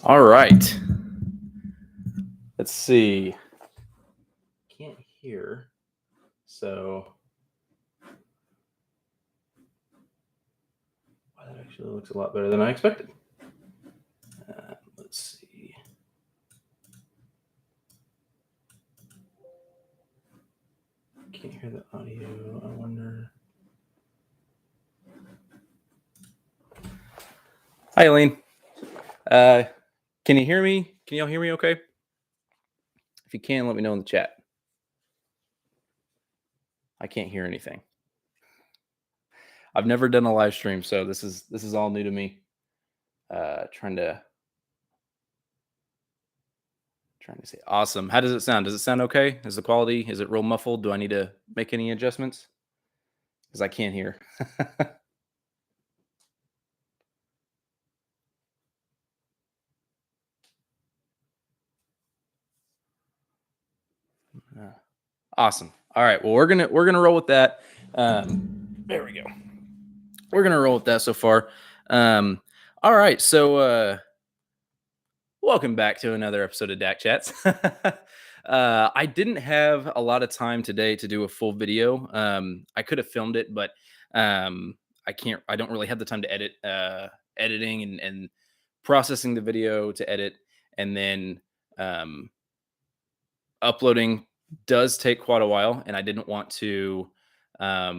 All right. Let's see. Can't hear. So wow, that actually looks a lot better than I expected. Let's see. Can't hear the audio. I wonder. Hi, Elaine. Can you hear me? Can y'all hear me okay? If you can, let me know in the chat. I can't hear anything. I've never done a live stream, so this is all new to me. Trying to say awesome. How does it sound? Does it sound okay? Is the quality? Is it real muffled? Do I need to make any adjustments? Because I can't hear. Awesome. All right. Well, we're gonna roll with that. There we go. We're gonna roll with that so far. All right. So welcome back to another episode of DAC Chats. I didn't have a lot of time today to do a full video. I could have filmed it, but I can't. I don't really have the time to edit. Editing and processing the video to edit, and then uploading does take quite a while, and I didn't want to I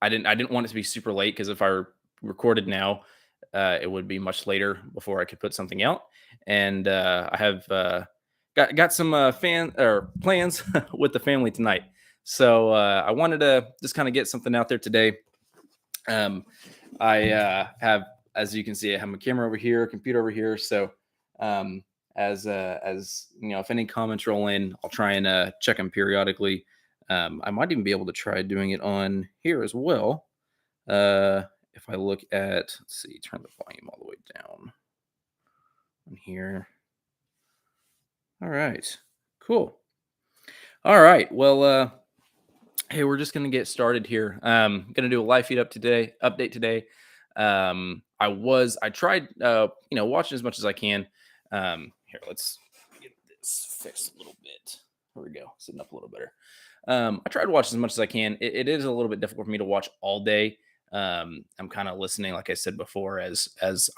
didn't want it to be super late, because if I recorded now, it would be much later before I could put something out. And I have got some plans with the family tonight, so I wanted to just kind of get something out there today. I have, as you can see, I have my camera over here, computer over here. So as you know, if any comments roll in, I'll try and check them periodically. I might even be able to try doing it on here as well. If I look at, let's see, turn the volume all the way down on here. All right, cool. All right, well, hey, we're just gonna get started here. Gonna do a live feed update today. I tried, watching as much as I can. Here, let's get this fixed a little bit. There we go, sitting up a little better. I try to watch as much as I can. It is a little bit difficult for me to watch all day. I'm kind of listening, like I said before, as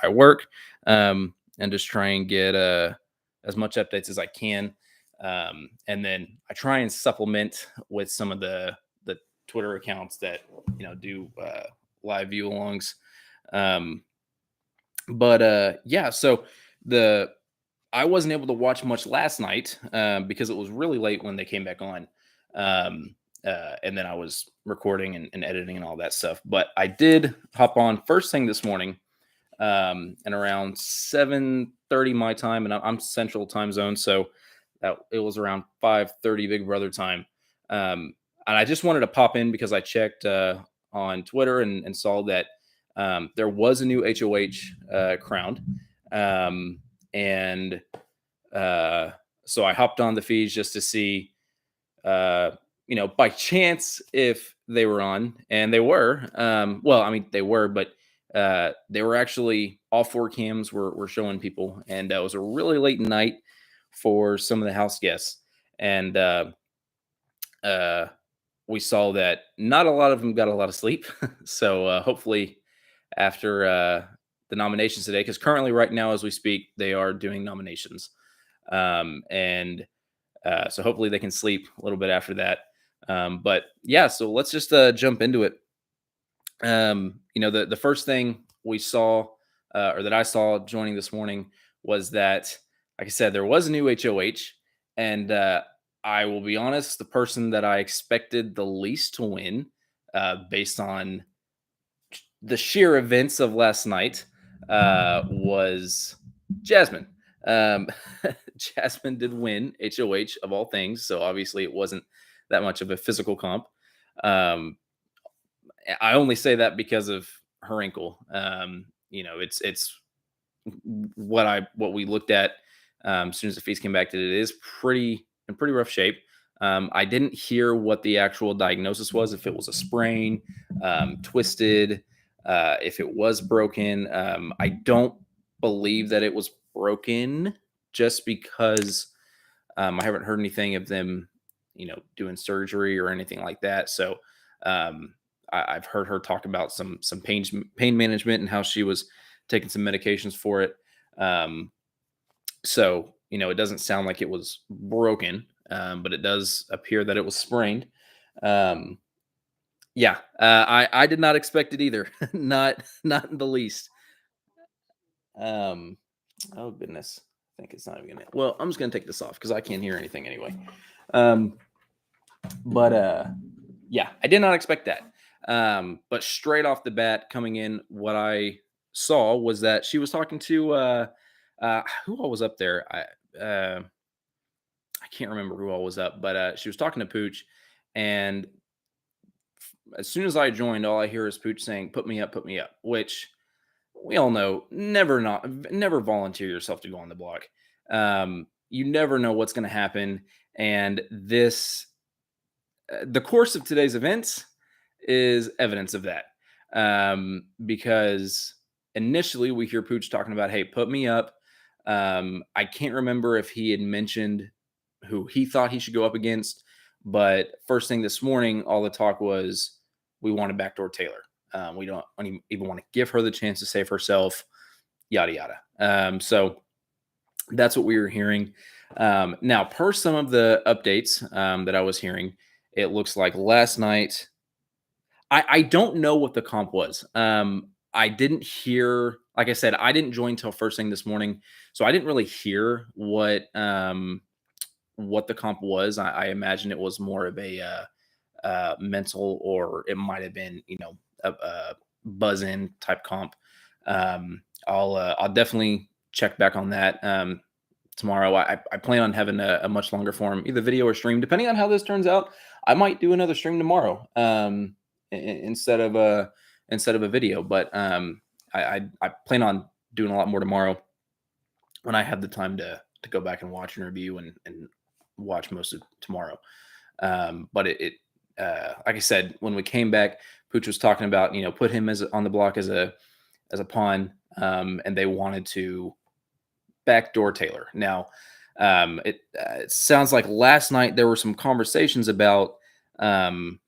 I work, and just try and get as much updates as I can. And then I try and supplement with some of the Twitter accounts that do live view alongs. Yeah, so I wasn't able to watch much last night because it was really late when they came back on. And then I was recording and editing and all that stuff. But I did hop on first thing this morning, and around 7:30 my time, and I'm Central Time Zone, so it was around 5:30 Big Brother time. And I just wanted to pop in because I checked on Twitter and saw that there was a new HOH crowned. And so I hopped on the feeds just to see, by chance, if they were on, and they were. Well, I mean, they were, but they were actually, all 4 cams were showing people, and it was a really late night for some of the house guests. And we saw that not a lot of them got a lot of sleep. So hopefully after the nominations today, because currently right now as we speak, they are doing nominations. And so hopefully they can sleep a little bit after that. But yeah, so let's just jump into it. The first thing we saw, or that I saw joining this morning, was that, like I said, there was a new HOH, and I will be honest, the person that I expected the least to win, based on the sheer events of last night, was Jasmine. Jasmine did win HOH of all things, so obviously it wasn't that much of a physical comp. I only say that because of her ankle. It's what we looked at as soon as the feeds came back. That it is in pretty rough shape. I didn't hear what the actual diagnosis was, if it was a sprain, twisted, if it was broken. I don't believe that it was broken just because I haven't heard anything of them, doing surgery or anything like that. So um, I've heard her talk about some pain management and how she was taking some medications for it. Um, so it doesn't sound like it was broken, but it does appear that it was sprained. Um, yeah, I did not expect it either. Not in the least. Um, oh goodness, I think it's not even gonna. Well, I'm just gonna take this off because I can't hear anything anyway. Um, but yeah, I did not expect that. But straight off the bat, coming in, what I saw was that she was talking to who all was up there. I can't remember who all was up, but she was talking to Pooch, and as soon as I joined, all I hear is Pooch saying, put me up," which we all know never volunteer yourself to go on the block. You never know what's going to happen, and this the course of today's events is evidence of that. Because initially we hear Pooch talking about, "Hey, put me up." I can't remember if he had mentioned who he thought he should go up against, but first thing this morning, all the talk was we want to backdoor Taylor. We don't even want to give her the chance to save herself, yada yada. So that's what we were hearing. Now, per some of the updates that I was hearing, it looks like last night. I don't know what the comp was. I didn't hear, like I said, I didn't join till first thing this morning, so I didn't really hear what the comp was. I imagine it was more of a mental, or it might have been, a buzz in type comp. I'll definitely check back on that tomorrow. I plan on having a much longer form, either video or stream, depending on how this turns out. I might do another stream tomorrow instead of a video, but I plan on doing a lot more tomorrow when I have the time to go back and watch and review and watch most of tomorrow. But like I said, when we came back, Pooch was talking about, put him as on the block as a pawn, and they wanted to backdoor Taylor. Now, it sounds like last night there were some conversations about um,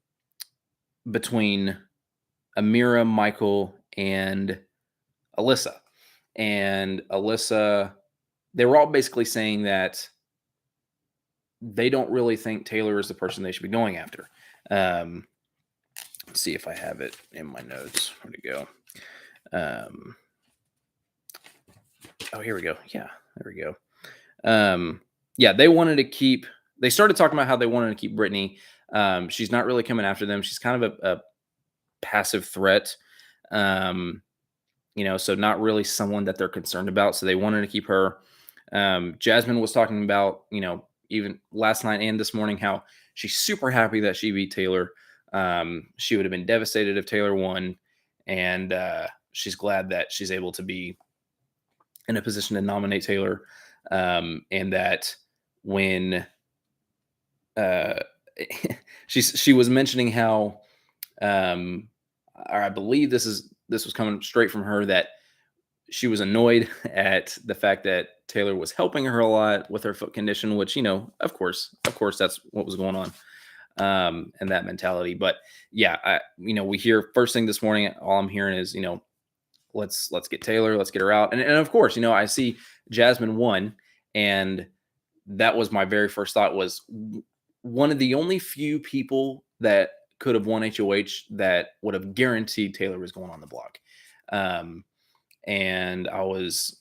between Amira, Michael, and Alyssa, and Alyssa. They were all basically saying that they don't really think Taylor is the person they should be going after. Um, let's see if I have it in my notes. Where'd it go? Oh, here we go. Yeah, there we go. Yeah, they started talking about how they wanted to keep Brittany. She's not really coming after them. She's kind of a passive threat. So not really someone that they're concerned about. So they wanted to keep her. Jasmine was talking about, even last night and this morning, how she's super happy that she beat Taylor. She would have been devastated if Taylor won. And she's glad that she's able to be in a position to nominate Taylor. And that when she was mentioning how, or I believe this was coming straight from her, that she was annoyed at the fact that Taylor was helping her a lot with her foot condition, which, of course, that's what was going on, and that mentality. But yeah, we hear first thing this morning, all I'm hearing is, let's get Taylor, let's get her out. And of course, I see Jasmine won, and that was my very first thought, was one of the only few people that could have won HOH that would have guaranteed Taylor was going on the block. And I was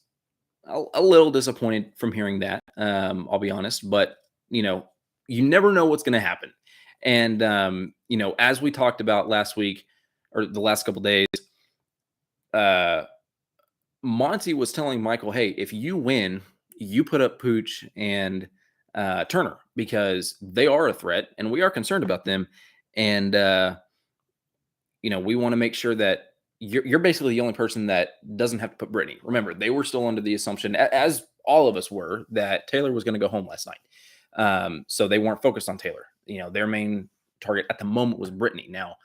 a little disappointed from hearing that. I'll be honest, but you never know what's going to happen. And as we talked about last week or the last couple days, Monty was telling Michael, "Hey, if you win, you put up Pooch and Turner, because they are a threat and we are concerned about them. And we want to make sure that you're basically the only person that doesn't have to put Brittany." Remember, they were still under the assumption, as all of us were, that Taylor was going to go home last night. So they weren't focused on Taylor. Their main target at the moment was Brittany. Now,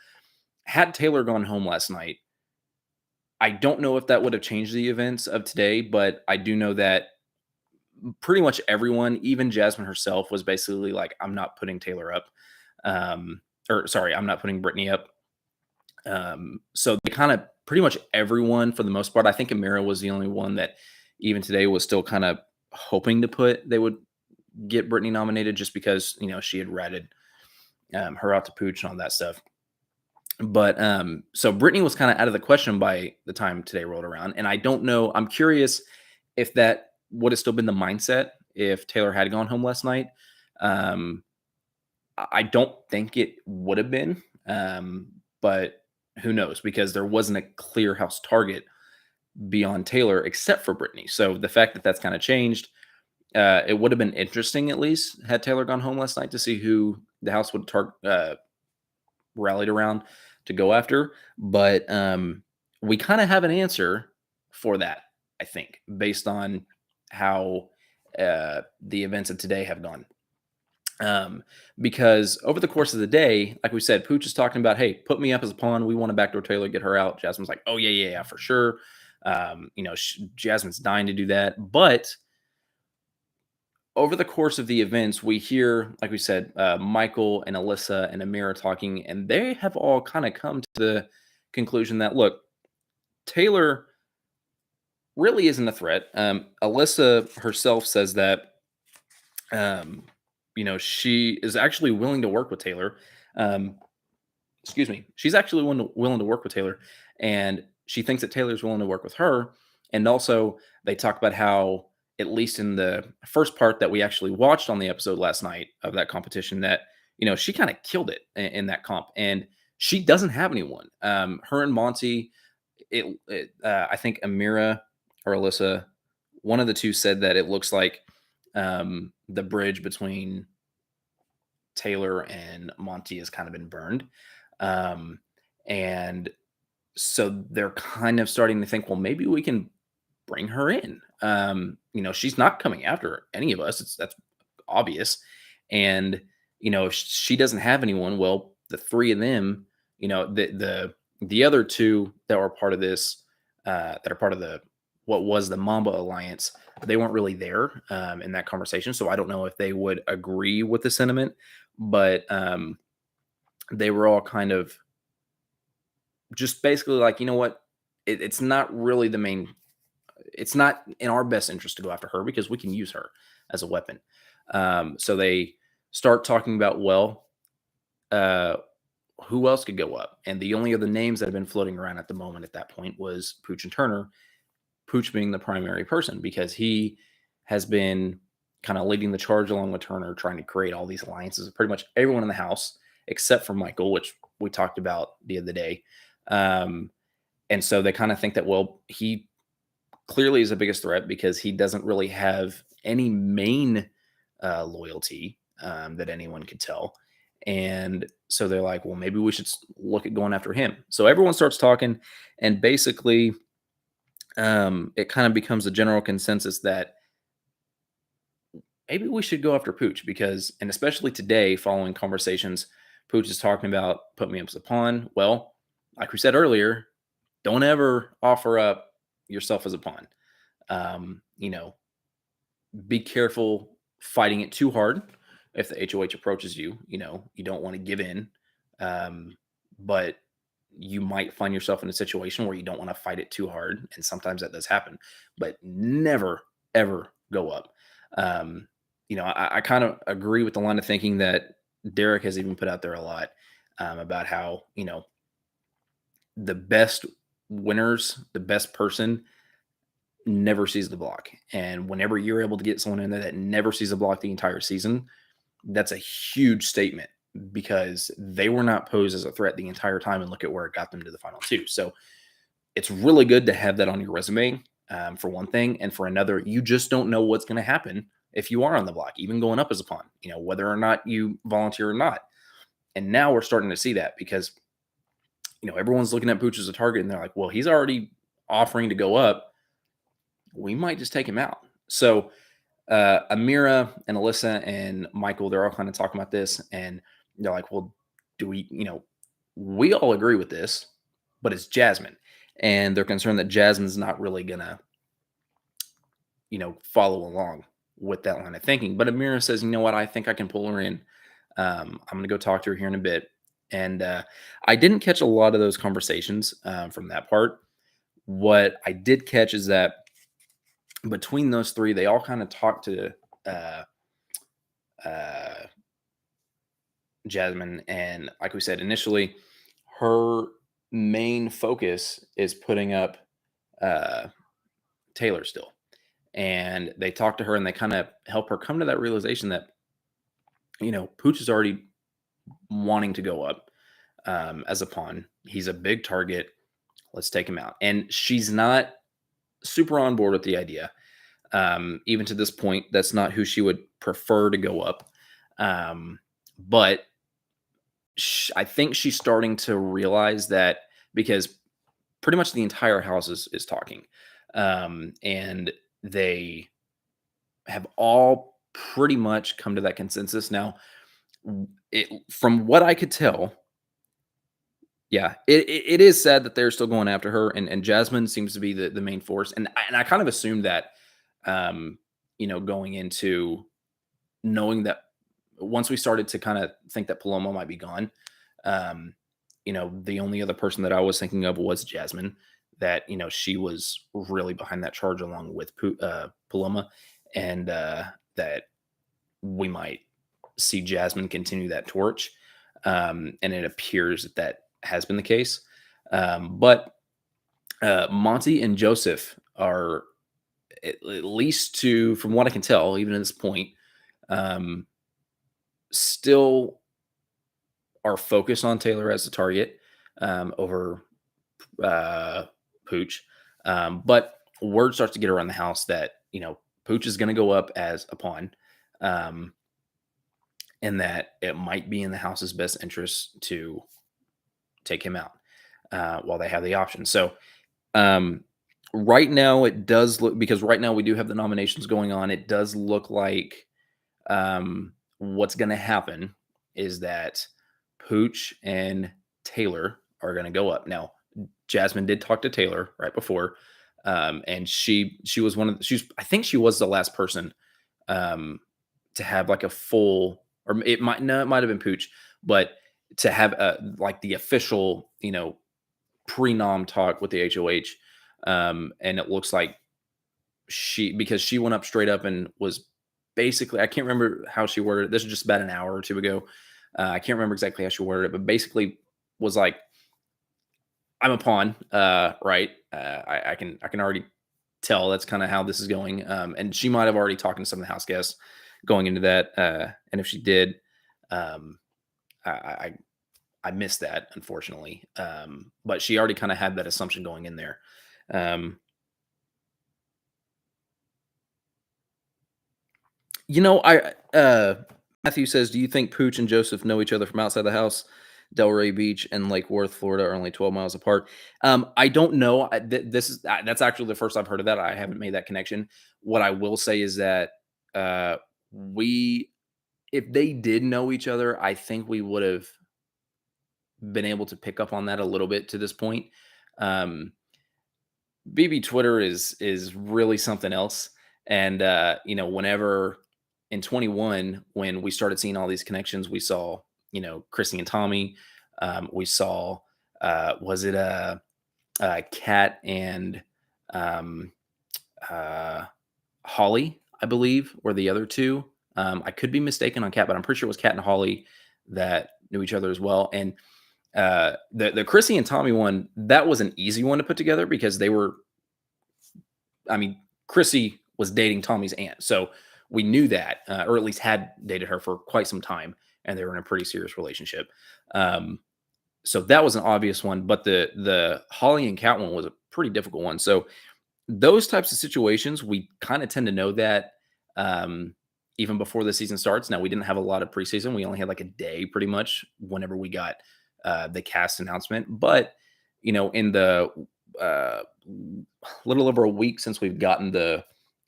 had Taylor gone home last night, I don't know if that would have changed the events of today, but I do know that pretty much everyone, even Jasmine herself, was basically like, "I'm not putting Taylor up," um, or sorry, "I'm not putting Brittany up." So they kind of pretty much everyone, for the most part. I think Amira was the only one that even today was still kind of hoping to put they would get Brittany nominated just because she had ratted her out to Pooch and all that stuff. But so Brittany was kind of out of the question by the time today rolled around, and I don't know. I'm curious if that would have still been the mindset if Taylor had gone home last night. Um, I don't think it would have been, but who knows? Because there wasn't a clear house target beyond Taylor except for Brittany. So the fact that that's kind of changed, it would have been interesting at least had Taylor gone home last night to see who the house would rallied around to go after. But we kind of have an answer for that, I think, based on how the events of today have gone. Because over the course of the day, like we said, Pooch is talking about, hey, put me up as a pawn. We want to backdoor Taylor, get her out. Jasmine's like, oh, yeah, for sure. Jasmine's dying to do that. But over the course of the events, we hear, like we said, Michael and Alyssa and Amira talking, and they have all kind of come to the conclusion that, look, Taylor really isn't a threat. Alyssa herself says that, she is actually willing to work with Taylor. Um, excuse me. She's actually willing to work with Taylor, and she thinks that Taylor's willing to work with her. And also, they talk about how, at least in the first part that we actually watched on the episode last night of that competition, that she kind of killed it in that comp, and she doesn't have anyone. Her and Monty, I think Amira or Alyssa, one of the two said that it looks like the bridge between Taylor and Monty has kind of been burned. And so they're kind of starting to think, well, maybe we can bring her in. She's not coming after any of us. That's obvious. And if she doesn't have anyone, well, the three of them, the other two that were part of this, that are part of the what was the Mamba Alliance, they weren't really there in that conversation. So I don't know if they would agree with the sentiment, but they were all kind of just basically like, you know what, it's not really the main. It's not in our best interest to go after her because we can use her as a weapon. So they start talking about, well, uh, who else could go up? And the only other names that have been floating around at the moment at that point was Pooch and Turner. Pooch being the primary person because he has been kind of leading the charge along with Turner, trying to create all these alliances with pretty much everyone in the house except for Michael, which we talked about the other day. And so they kind of think that, well, he clearly is the biggest threat because he doesn't really have any main loyalty that anyone could tell. And so they're like, well, maybe we should look at going after him. So everyone starts talking, and basically, it kind of becomes a general consensus that maybe we should go after Pooch because, and especially today, following conversations, Pooch is talking about put me up as a pawn. Well, like we said earlier, don't ever offer up yourself as a pawn. Um, you know, be careful fighting it too hard. If the HOH approaches you, you don't want to give in. But you might find yourself in a situation where you don't want to fight it too hard. And sometimes that does happen, but never, ever go up. I kind of agree with the line of thinking that Derek has even put out there a lot about how, the best winners, the best person never sees the block. And whenever you're able to get someone in there that never sees a block the entire season, that's a huge statement because they were not posed as a threat the entire time, and look at where it got them to the final two. So it's really good to have that on your resume, for one thing. And for another, you just don't know what's going to happen if you are on the block, even going up as a pawn, whether or not you volunteer or not. And now we're starting to see that because, everyone's looking at Pooch as a target and they're like, well, he's already offering to go up. We might just take him out. So Amira and Alyssa and Michael, they're all kind of talking about this, and they're like, well, do we, we all agree with this, but it's Jasmine. and they're concerned that Jasmine's not really gonna, follow along with that line of thinking. But Amira says, you know what, I think I can pull her in. I'm gonna go talk to her here in a bit. And I didn't catch a lot of those conversations from that part. What I did catch is that between those three, they all kind of talked to uh, uh, Jasmine. And like we said initially, her main focus is putting up uh, Taylor still. And they talk to her and they kind of help her come to that realization that, Pooch is already wanting to go up as a pawn. He's a big target. Let's take him out. And she's not super on board with the idea. Even to this point, that's not who she would prefer to go up. But I think she's starting to realize that because pretty much the entire house is talking. And they have all pretty much come to that consensus. Now, from what I could tell, yeah, it is sad that they're still going after her, and Jasmine seems to be the main force, and I kind of assumed that, going into knowing that once we started to kind of think that Paloma might be gone, um, the only other person that I was thinking of was Jasmine. That she was really behind that charge along with Paloma, and that we might see Jasmine continue that torch, and it appears that that has been the case. But Monty and Joseph are at least to, from what I can tell, even at this point, um, still are focused on Taylor as the target over Pooch. But word starts to get around the house that Pooch is going to go up as a pawn, um, and that it might be in the house's best interest to take him out while they have the option. So um, right now, it does look, because right now we do have the nominations going on. It does look like what's going to happen is that Pooch and Taylor are going to go up. Now, Jasmine did talk to Taylor right before, and she was one of the, she's I think she was the last person um, to have like a full, or it might, no, it might have been Pooch, but to have like the official pre-nom talk with the HOH, and it looks like because she went up straight up and was basically, I can't remember how she worded it. This is just about an hour or two ago. I can't remember exactly how she worded it, but basically was like, I'm a pawn, right? I can already tell that's kind of how this is going. And she might have already talked to some of the house guests going into that. And if she did, um, I I missed that, unfortunately. But she already kind of had that assumption going in there. Um, I Matthew says, "Do you think Pooch and Joseph know each other from outside the house? Delray Beach and Lake Worth, Florida, are only 12 miles apart." I don't know. This is that's actually the first I've heard of that. I haven't made that connection. What I will say is that we, if they did know each other, I think we would have been able to pick up on that a little bit to this point. Um, BB Twitter is really something else. And whenever in 21, when we started seeing all these connections, we saw, Chrissy and Tommy. We saw was it Kat and um Holly, I believe, were the other two. I could be mistaken on Kat, but I'm pretty sure it was Kat and Holly that knew each other as well. And the Chrissy and Tommy one, that was an easy one to put together because they were, I mean, Chrissy was dating Tommy's aunt, so we knew that, or at least had dated her for quite some time, and they were in a pretty serious relationship. Um, so that was an obvious one, but the Holly and Cat one was a pretty difficult one. So those types of situations, we kind of tend to know that even before the season starts. Now, we didn't have a lot of preseason; we only had like a day, pretty much, whenever we got the cast announcement. But in the little over a week since we've gotten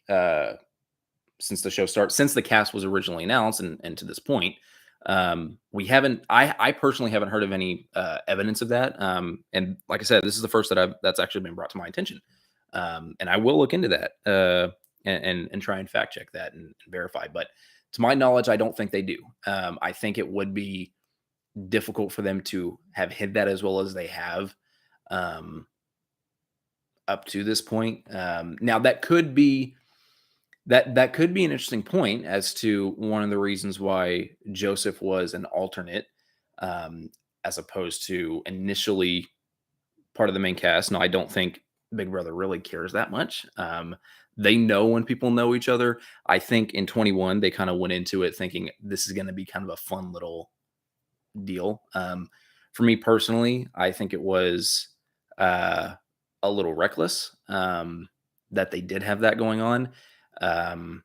uh, since the show starts, since the cast was originally announced, and to this point, We haven't. I personally haven't heard of any evidence of that. And like I said, this is the first that's actually been brought to my attention. And I will look into that and try and fact check that and verify. But to my knowledge, I don't think they do. I think it would be difficult for them to have hid that as well as they have um, up to this point. Now that could be an interesting point as to one of the reasons why Joseph was an alternate, um, as opposed to initially part of the main cast. No, I don't think Big Brother really cares that much. They know when people know each other. I think in 21 they kind of went into it thinking this is going to be kind of a fun little deal. For me personally, I think it was uh, a little reckless that they did have that going on. Um,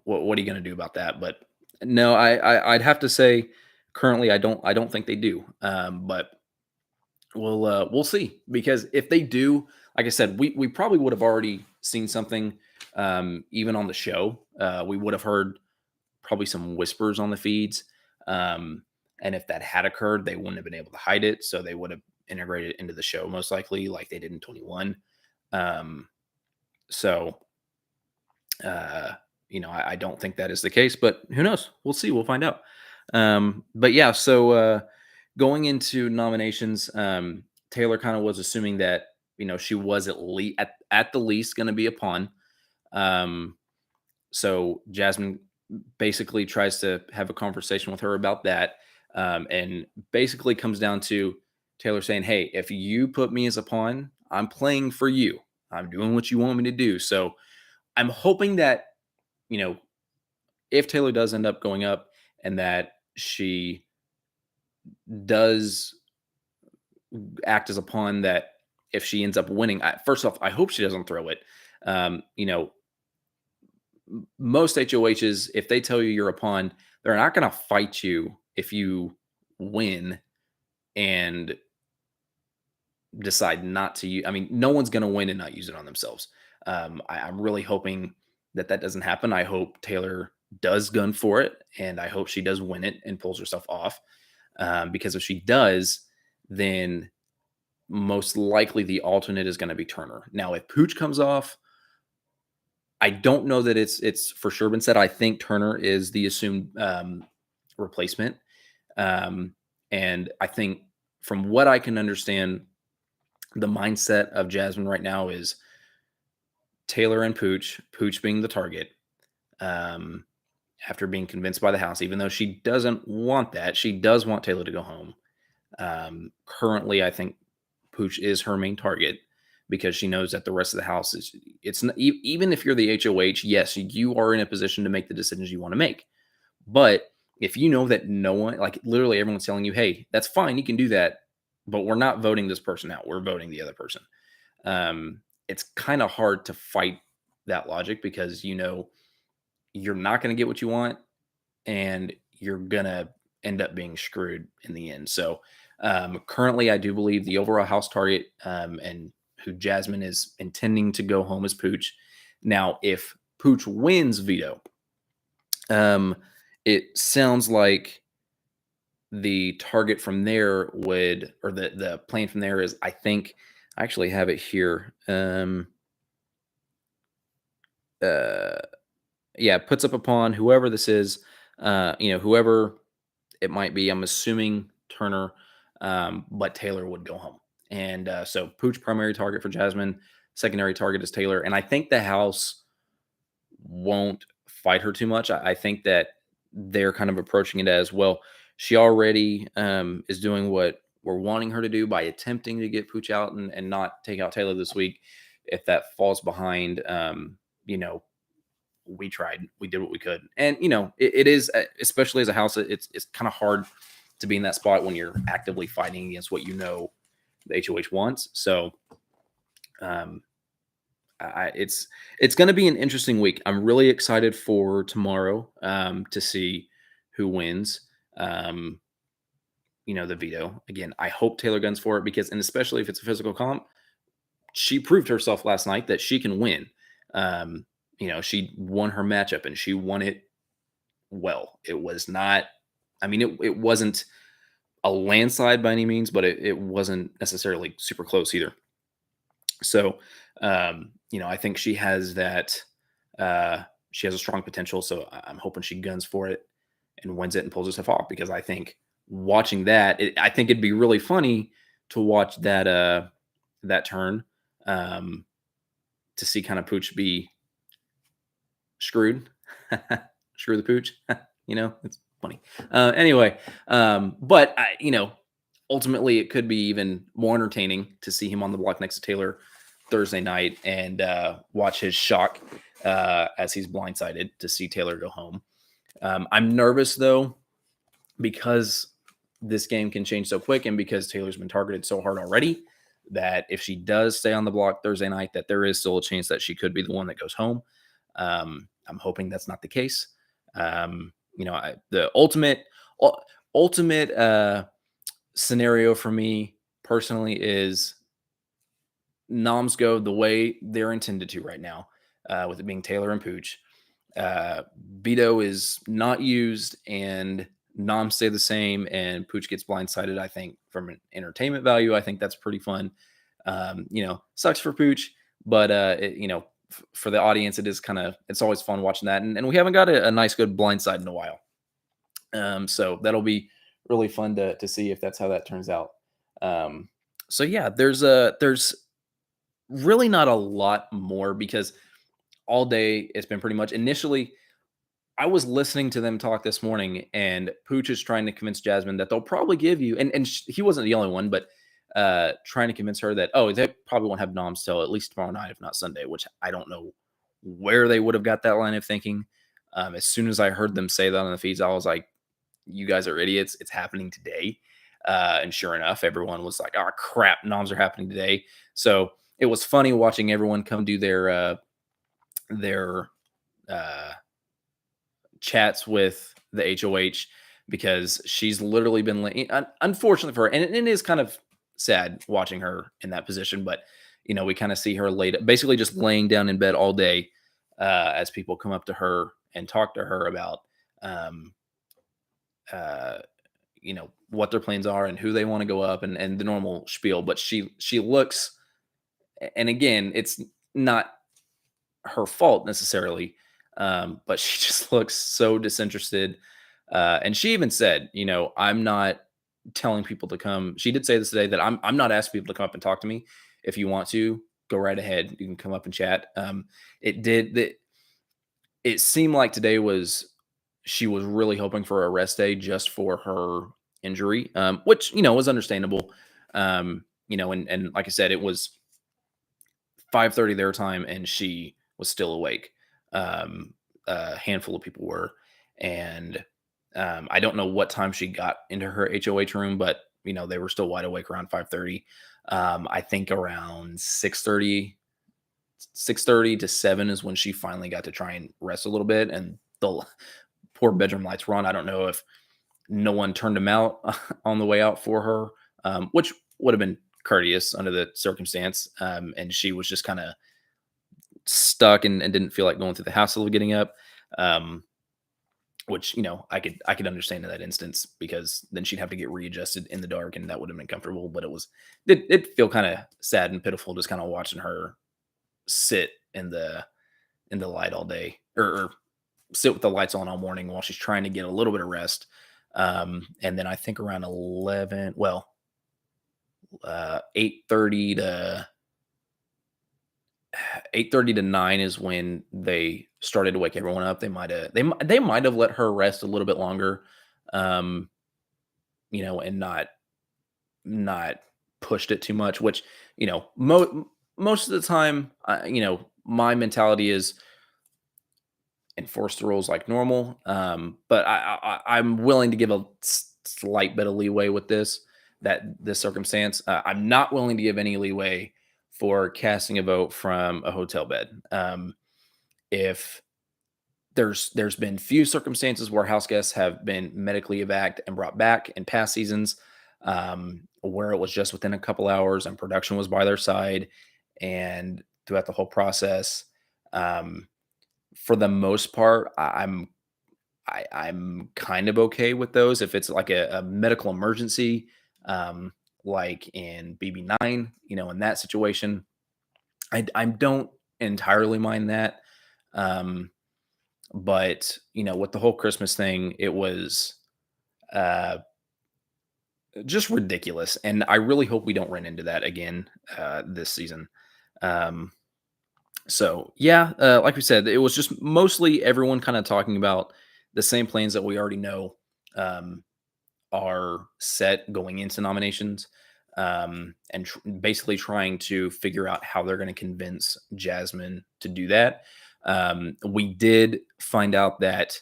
what are you going to do about that? But no, I'd have to say currently I don't think they do. But we'll see, because if they do, like I said, we probably would have already seen something, even on the show. We would have heard probably some whispers on the feeds. Um, and if that had occurred, they wouldn't have been able to hide it. So they would have integrated it into the show most likely, like they did in 21. Um, so, uh, I don't think that is the case, but who knows? We'll see. We'll find out. But yeah, so going into nominations, Taylor kind of was assuming that she was at the least going to be a pawn. Um, so Jasmine basically tries to have a conversation with her about that, and basically comes down to Taylor saying, "Hey, if you put me as a pawn, I'm playing for you. I'm doing what you want me to do." So I'm hoping that you know if Taylor does end up going up and that she does act as a pawn, that if she ends up winning, first off, I hope she doesn't throw it. Um, you know, Most HOHs, if they tell you you're a pawn, they're not going to fight you if you win and decide not to use. I mean, no one's going to win and not use it on themselves. I'm really hoping that that doesn't happen. I hope Taylor does gun for it, and I hope she does win it and pulls herself off. Because if she does, then most likely the alternate is going to be Turner. Now, if Pooch comes off, I don't know that it's for sure been said. I think Turner is the assumed replacement, um, and I think from what I can understand, the mindset of Jasmine right now is Taylor and Pooch, Pooch being the target. Um, After being convinced by the house, even though she doesn't want that, she does want Taylor to go home. Currently, I think Pooch is her main target because she knows that the rest of the house is. It's not, even if you're the HOH, yes, you are in a position to make the decisions you want to make. But if you know that no one, like literally everyone's telling you, hey, that's fine, you can do that, but we're not voting this person out. We're voting the other person. It's kind of hard to fight that logic because you're not going to get what you want and you're going to end up being screwed in the end. So currently, I do believe the overall house target, and who Jasmine is intending to go home is Pooch. Now, if Pooch wins veto, it sounds like the target from there would, or the plan from there is, I think I actually have it here. Uh, yeah, puts up a pawn, whoever this is, whoever it might be. I'm assuming Turner, but Taylor would go home. And so Pooch, primary target for Jasmine, secondary target is Taylor. And I think the house won't fight her too much. I think that they're kind of approaching it as well. She already is doing what we're wanting her to do by attempting to get Pooch out and not take out Taylor this week. If that falls behind, we tried, we did what we could. And, it is, especially as a house, it's kind of hard to be in that spot when you're actively fighting against what the HOH wants. So, um, it's going to be an interesting week. I'm really excited for tomorrow to see who wins. Um, the veto again. I hope Taylor guns for it because, and especially if it's a physical comp, she proved herself last night that she can win. She won her matchup and she won it well. It was not, I mean, it wasn't a landslide by any means, but it wasn't necessarily super close either. So, I think she has that. She has a strong potential. So I'm hoping she guns for it and wins it and pulls herself off, because I think watching that, I think it'd be really funny to watch that turn, um, to see kind of Pooch be screwed, screw the Pooch. It's funny. Anyway, but ultimately it could be even more entertaining to see him on the block next to Taylor Thursday night and watch his shock as he's blindsided to see Taylor go home. I'm nervous though, because this game can change so quick, and because Taylor's been targeted so hard already, that if she does stay on the block Thursday night, that there is still a chance that she could be the one that goes home. I'm hoping that's not the case. The ultimate scenario for me personally is noms go the way they're intended to right now, with it being Taylor and Pooch. Beto is not used and noms stay the same, and Pooch gets blindsided. I think from an entertainment value, I think that's pretty fun. Sucks for Pooch, but for the audience, it's always fun watching that. And we haven't got a nice, good blindside in a while. So that'll be really fun to see if that's how that turns out. So yeah, there's really not a lot more, because all day it's been pretty much, initially I was listening to them talk this morning, and Pooch is trying to convince Jasmine that they'll probably give you, and he wasn't the only one, but trying to convince her that, oh, they probably won't have noms till at least tomorrow night, if not Sunday, which I don't know where they would have got that line of thinking. As soon as I heard them say that on the feeds, I was like, you guys are idiots. It's happening today. And sure enough, everyone was like, oh, crap, noms are happening today. So it was funny watching everyone come do their chats with the HOH, because she's literally been, unfortunately for her, and it is kind of sad watching her in that position, but we kind of see her basically just laying down in bed all day, as people come up to her and talk to her about uh, what their plans are and who they want to go up, and the normal spiel. But she looks, and again, it's not her fault necessarily, but she just looks so disinterested. And she even said, I'm not telling people to come. She did say this today, that I'm not asking people to come up and talk to me. If you want to, go right ahead. You can come up and chat. It seemed like today she was really hoping for a rest day just for her injury, which was understandable. And like I said, it was 5:30 their time, and she was still awake. A handful of people were, and I don't know what time she got into her HOH room, but they were still wide awake around 5:30. I think around 6:30 to 7 is when she finally got to try and rest a little bit, and the poor bedroom lights were on. I don't know if no one turned them out on the way out for her, which would have been courteous under the circumstance. And she was just kind of stuck and didn't feel like going through the hassle of getting up. Which I could understand in that instance, because then she'd have to get readjusted in the dark, and that would have been comfortable. But it feel kind of sad and pitiful just kind of watching her sit in the light all day, or sit with the lights on all morning while she's trying to get a little bit of rest. And then I think around 8:30 to 9 is when they started to wake everyone up. They might have let her rest a little bit longer, and not pushed it too much, which, most of the time, my mentality is enforce the rules like normal. But I'm willing to give a slight bit of leeway with this circumstance. I'm not willing to give any leeway for casting a vote from a hotel bed. If there's been few circumstances where house guests have been medically evac and brought back in past seasons, where it was just within a couple hours and production was by their side, and throughout the whole process. For the most part, I'm kind of okay with those if it's like a medical emergency, um, like in BB9, in that situation, I don't entirely mind that. Um, but with the whole Christmas thing, it was uh, just ridiculous, and I really hope we don't run into that again this season. Um, So yeah, like we said, it was just mostly everyone kind of talking about the same plans that we already know um, are set going into nominations, and basically trying to figure out how they're going to convince Jasmine to do that. We did find out that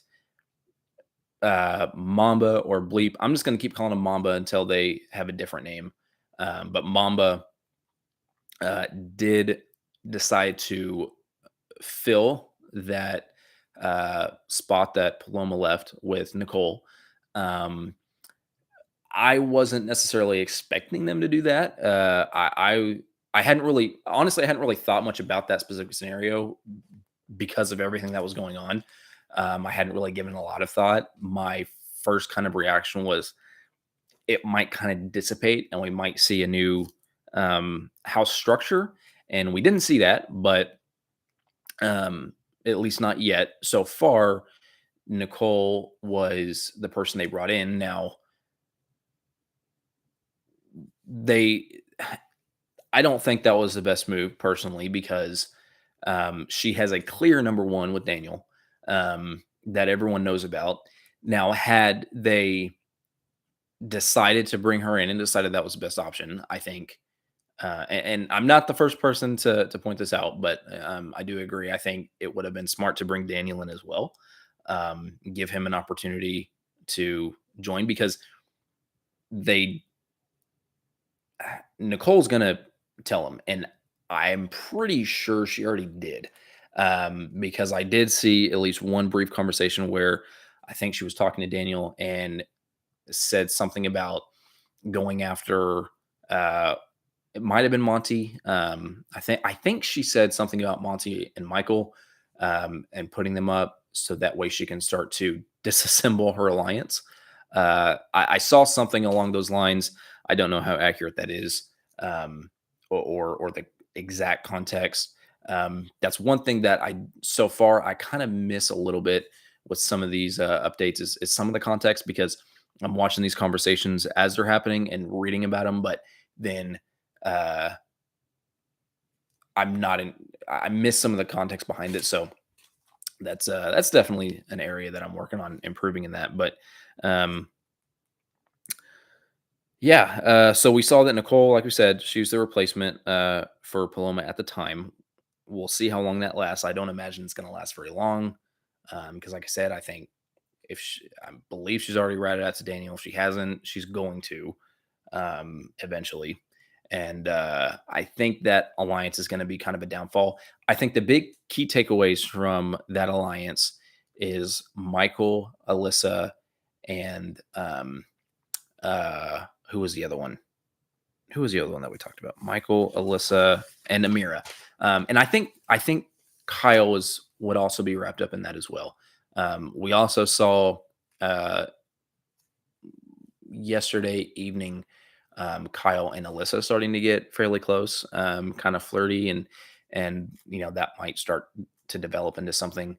Mamba or Bleep, I'm just going to keep calling him Mamba until they have a different name. But Mamba uh, did decide to fill that spot that Paloma left with Nicole. Um, I wasn't necessarily expecting them to do that. I hadn't really, honestly, I hadn't really thought much about that specific scenario because of everything that was going on. I hadn't really given a lot of thought. My first kind of reaction was it might kind of dissipate and we might see a new house structure. And we didn't see that, but um, at least not yet. So far, Nicole was the person they brought in. Now, they, I don't think that was the best move personally because she has a clear number one with Daniel that everyone knows about. Now, had they decided to bring her in and decided that was the best option, I think, and I'm not the first person to point this out, but I do agree. I think it would have been smart to bring Daniel in as well, give him an opportunity to join because they Nicole's gonna tell him, and I'm pretty sure she already did, because I did see at least one brief conversation where I think she was talking to Daniel and said something about going after. It might have been Monty. I think she said something about Monty and Michael, and putting them up so that way she can start to disassemble her alliance. I saw something along those lines. I don't know how accurate that is, or the exact context. That's one thing that I so far I kind of miss a little bit with some of these updates is some of the context because I'm watching these conversations as they're happening and reading about them, but then uh, I'm not in. I miss some of the context behind it, so that's definitely an area that I'm working on improving in that. But um, yeah, so we saw that Nicole, like we said, she was the replacement for Paloma at the time. We'll see how long that lasts. I don't imagine it's going to last very long because, like I said, I think if I believe she's already routed out to Daniel. If she hasn't, she's going to eventually. And I think that alliance is going to be kind of a downfall. I think the big key takeaways from that alliance is Michael, Alyssa, and who was the other one? Who was the other one that we talked about? Michael, Alyssa, and Amira. And I think Kyle would also be wrapped up in that as well. We also saw uh, yesterday evening Kyle and Alyssa starting to get fairly close, kind of flirty, and that might start to develop into something.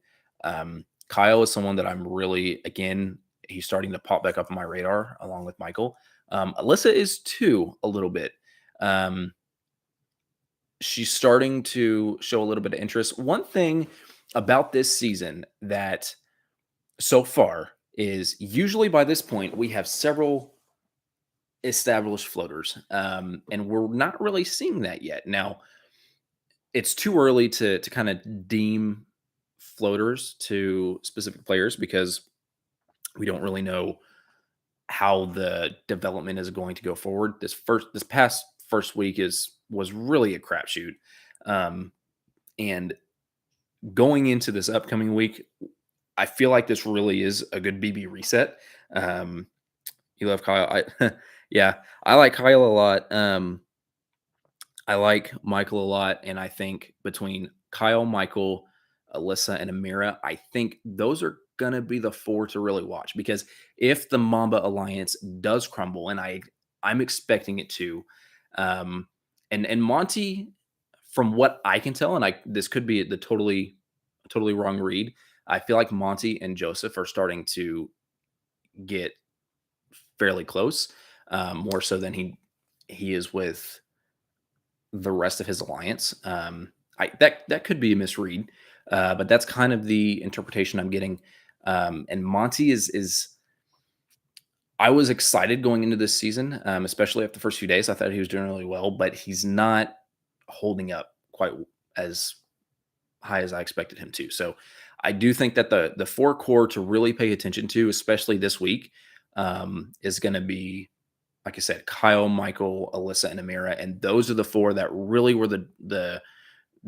Kyle is someone that I'm really again he's starting to pop back up on my radar along with Michael. Alyssa is too a little bit. Um, she's starting to show a little bit of interest. One thing about this season that so far is usually by this point we have several established floaters, and we're not really seeing that yet. Now, it's too early to kind of deem floaters to specific players because we don't really know how the development is going to go forward. This past first week was really a crapshoot, um, and going into this upcoming week, I feel like this really is a good BB reset. Um, you love Kyle, yeah, I like Kyle a lot. I like Michael a lot, and I think between Kyle, Michael, Alyssa, and Amira, I think those are gonna be the four to really watch because if the Mamba alliance does crumble, and I'm expecting it to, um, and Monty, from what I can tell, and this could be the totally wrong read. I feel like Monty and Joseph are starting to get fairly close, more so than he is with the rest of his alliance. That could be a misread, but that's kind of the interpretation I'm getting. And Monty is I was excited going into this season, especially after the first few days. I thought he was doing really well, but he's not holding up quite as high as I expected him to. So I do think that the four core to really pay attention to, especially this week, is going to be, like I said, Kyle, Michael, Alyssa, and Amira, and those are the four that really were the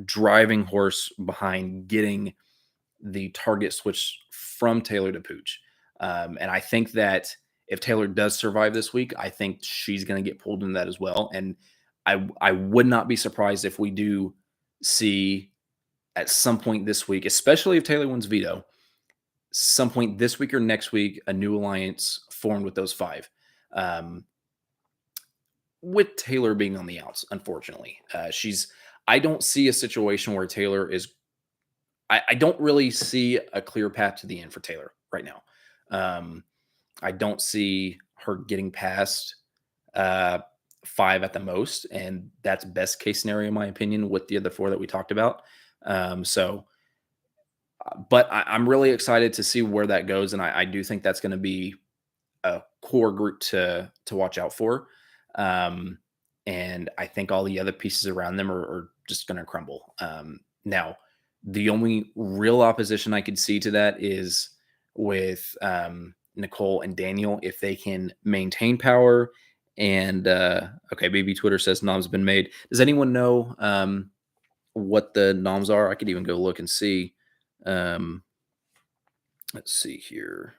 driving horse behind getting the target switch from Taylor to Pooch. And I think that if Taylor does survive this week, I think she's going to get pulled into that as well. And I would not be surprised if we do see at some point this week, especially if Taylor wins veto, some point this week or next week, a new alliance formed with those five. With Taylor being on the outs, unfortunately, I don't see a situation where Taylor is. I don't really see a clear path to the end for Taylor right now. I don't see her getting past five at the most, and that's best case scenario in my opinion with the other four that we talked about. But I'm really excited to see where that goes, and I do think that's going to be a core group to watch out for. And I think all the other pieces around them are just going to crumble. Now, the only real opposition I could see to that is with Nicole and Daniel if they can maintain power. And okay, baby Twitter says nom's been made. Does anyone know what the noms are? I could even go look and see. Let's see here.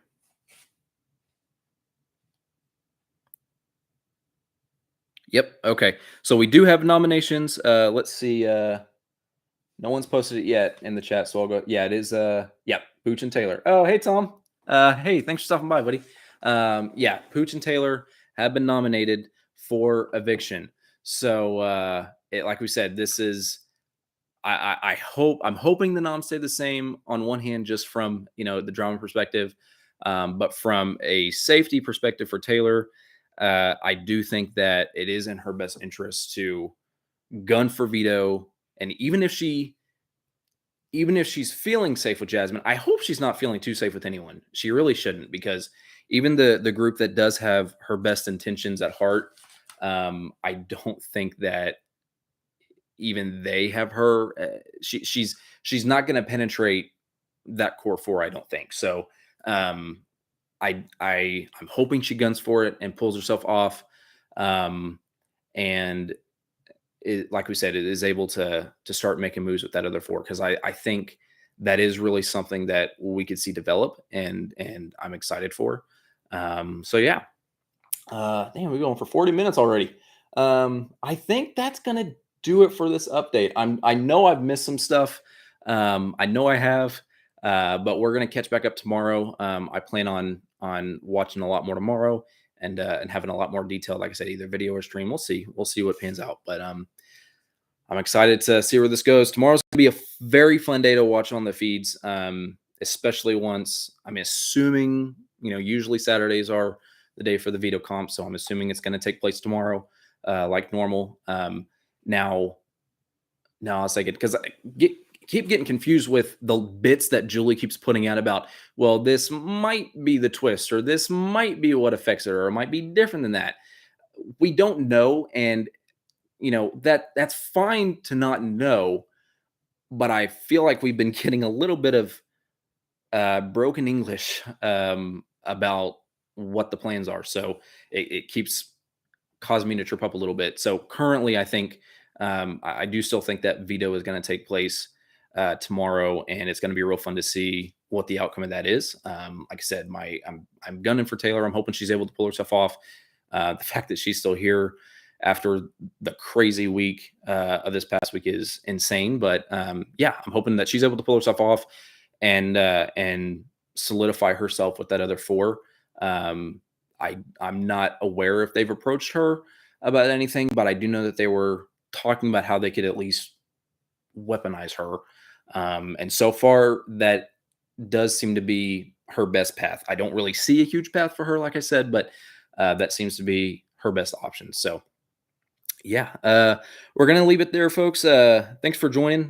Yep. Okay. So we do have nominations. Let's see. No one's posted it yet in the chat, so I'll go. Yeah, it is. Yeah, Pooch and Taylor. Oh, hey Tom. Hey, thanks for stopping by, buddy. Yeah, Pooch and Taylor have been nominated for eviction. So, like we said, this is. I'm hoping the noms stay the same on one hand, just from the drama perspective, but from a safety perspective for Taylor, I do think that it is in her best interest to gun for veto. And even if she's feeling safe with Jasmine, I hope she's not feeling too safe with anyone. She really shouldn't, because even the group that does have her best intentions at heart, I don't think that even they have her. She's not going to penetrate that core four, I don't think. So I'm hoping she guns for it and pulls herself off, and like we said, it is able to start making moves with that other four, because I think that is really something that we could see develop, and I'm excited for. So yeah, damn, we're going for 40 minutes already. I think that's gonna do it for this update. I know I've missed some stuff. I know I have, but we're gonna catch back up tomorrow. I plan on watching a lot more tomorrow, and having a lot more detail. Like I said, either video or stream. We'll see. We'll see what pans out. But I'm excited to see where this goes. Tomorrow's gonna be a very fun day to watch on the feeds. Especially once I'm assuming, usually Saturdays are the day for the veto comp, so I'm assuming it's going to take place tomorrow, like normal. Now I'll say it because I keep getting confused with the bits that Julie keeps putting out about, well, this might be the twist, or this might be what affects it, or it might be different than that. We don't know, and that's fine to not know, but I feel like we've been getting a little bit of broken English about what the plans are. So it keeps causing me to trip up a little bit. So currently, I think I do still think that veto is going to take place tomorrow, and it's going to be real fun to see what the outcome of that is. Like I said, I'm gunning for Taylor. I'm hoping she's able to pull herself off. The fact that she's still here after the crazy week of this past week is insane. But yeah, I'm hoping that she's able to pull herself off and solidify herself with that other four. I'm not aware if they've approached her about anything, but I do know that they were talking about how they could at least weaponize her. And so far, that does seem to be her best path. I don't really see a huge path for her, like I said, but that seems to be her best option. So, yeah, we're gonna leave it there, folks. Thanks for joining.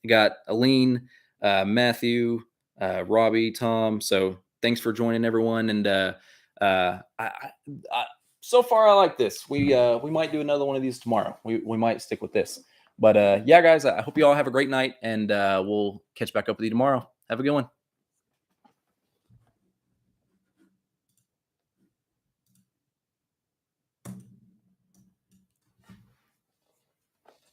Got Aline, Matthew, Robbie, Tom. So thanks for joining, everyone. And I, so far, I like this. We might do another one of these tomorrow. We might stick with this. But yeah, guys, I hope you all have a great night, and we'll catch back up with you tomorrow. Have a good one.